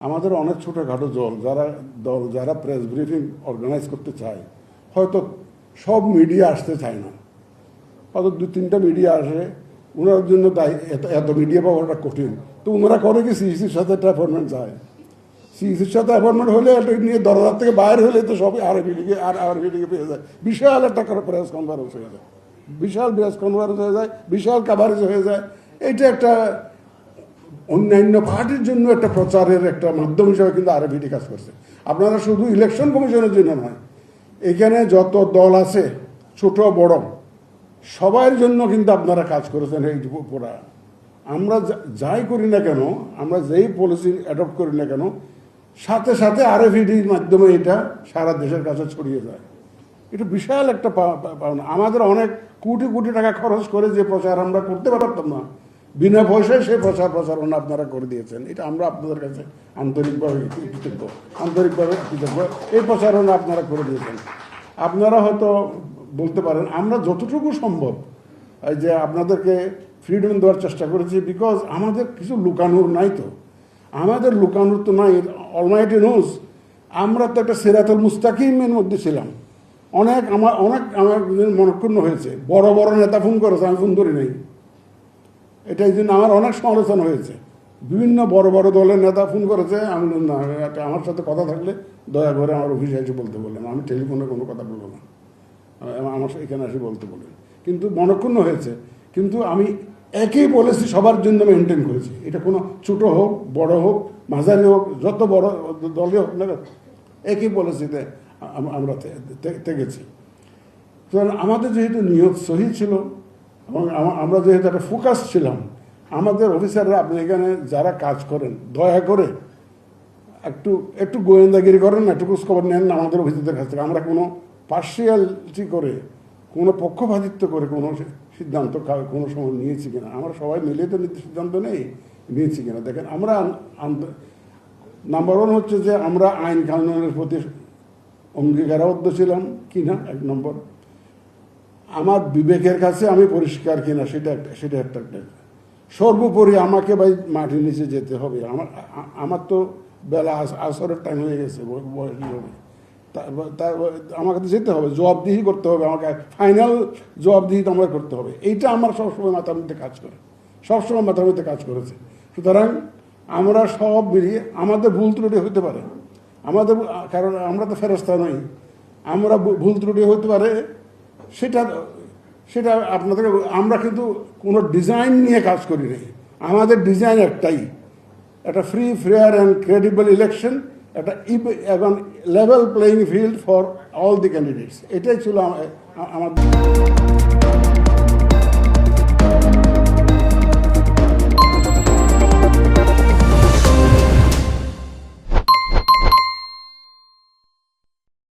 আমাদের অনেক ছোটোখাটো দল যারা প্রেস ব্রিফিং অর্গানাইজ করতে চায়, হয়তো সব মিডিয়া আসতে চায় না, হয়তো 2-3টা মিডিয়া আসে, ওনার জন্য তাই এত মিডিয়া পাওয়াটা কঠিন। তো ওনারা করে কি সিইসির সাথে একটা অ্যাপয়েন্টমেন্ট চায়, সিইসির সাথে অ্যাপয়েন্টমেন্ট হলে এটা নিয়ে দরজার থেকে বাইরে হলে তো সব আরবিডিকে পেয়ে যায়, বিশাল একটা করে প্রেস কনফারেন্স হয়ে যায়, বিশাল প্রেস কনফারেন্স হয়ে যায়, বিশাল কাভারেজ হয়ে যায়। এইটা একটা অন্যান্য পার্টির জন্য একটা প্রচারের একটা মাধ্যম হিসাবে কিন্তু আরবিডি কাজ করছে। আপনারা শুধু ইলেকশন কমিশনের জন্য নয়, এখানে যত দল আছে ছোট বড় সবার জন্য কিন্তু আপনারা কাজ করেছেন। এই পুরা আমরা যাই করি না কেন, আমরা যেই পলিসি অ্যাডপ্ট করি না কেন, সাথে সাথে আরএফইডির মাধ্যমে এটা সারা দেশের কাছে ছড়িয়ে যায়। এটা বিশাল একটা পাওনা। আমাদের অনেক কোটি কোটি টাকা খরচ করে যে প্রচার আমরা করতে পারতাম না, বিনা পয়সায় সেই প্রচারণা আপনারা করে দিয়েছেন। এটা আমরা আপনাদের কাছে আন্তরিকভাবে কৃতজ্ঞ। এই প্রচারণা আপনারা করে দিয়েছেন। আপনারা হয়তো বলতে পারেন আমরা যতটুকু সম্ভব এই যে আপনাদেরকে ফ্রিডম দেওয়ার চেষ্টা করেছি, বিকজ আমাদের কিছু লুকানোর নাই, তো আমাদের লুকানোর তো নাই। অলমাইটি নোজ আমরা তো একটা সিরাতুল মুস্তাকিমের মধ্যে ছিলাম। আমার মনক্ষুণ্ণ হয়েছে, বড় বড় নেতা ফোন করেছে, আমি ফোন ধরি নাই। এটা এই জন্য আমার অনেক সমালোচনা হয়েছে। বিভিন্ন বড় বড় দলের নেতা ফোন করেছে, আমি না, আমার সাথে কথা থাকলে দয়া করে আমার অফিসে এসে বলতে বললেন, আমি টেলিফোনে কোনো কথা বলবো না, আমার এখানে এসে বলতে বললেন। কিন্তু মনক্ষুণ্ণ হয়েছে, কিন্তু আমি একই পলিসি সবার জন্য মেনটেন করেছি। এটা কোনো ছোটো হোক বড় হোক মাঝারি হোক, যত বড় দলই হোক না, একই পলিসিতে আমরা থেকেছি। সুতরাং আমাদের যেহেতু নিয়ত সহি ছিল এবং আমরা যেহেতু একটা ফোকাস ছিলাম, আমাদের অফিসাররা, আপনি এখানে যারা কাজ করেন, দয়া করে একটু গোয়েন্দাগিরি করেন না, একটু খোঁজখবর নেন না আমাদের অফিসারদের কাছ থেকে। আমরা কোনো পার্সিয়ালিটি করে, কোনো পক্ষপাতিত্ব করে কোনো সিদ্ধান্ত কোনো সময় নিয়েছি কিনা, আমরা সবাই মিলে তো সিদ্ধান্ত নিয়েছি কিনা দেখেন। আমরা নাম্বার 1 হচ্ছে যে আমরা আইন কানুনের প্রতি অঙ্গীকারাবদ্ধ ছিলাম কিনা, 1 নম্বর। আমার বিবেকের কাছে আমি পরিষ্কার কিনা সেটা একটা। সর্বোপরি আমাকে ভাই মাটির নিচে যেতে হবে। আমার তো বেলা আসরের টাইম হয়ে গেছে, বয়স হবে, আমাকে তো যেতে হবে, জবাবদিহি করতে হবে, আমাকে ফাইনাল জবাবদিহি তো আমাকে করতে হবে। এইটা আমার সবসময় মাথার মধ্যে কাজ করে, সবসময় মাথার মধ্যে কাজ করেছে। সুতরাং আমরা সব মিলিয়ে, আমাদের ভুল ত্রুটি হতে পারে, কারণ আমরা তো ফেরেশতা নই, আমরা ভুল ত্রুটি হতে পারে, সেটা আপনাদের। আমরা কিন্তু কোনো ডিজাইন নিয়ে কাজ করি নাই। আমাদের ডিজাইন একটাই, একটা free, fair and credible election, একটা এবং level playing field for all the candidates. এটাই ছিল আমাদের।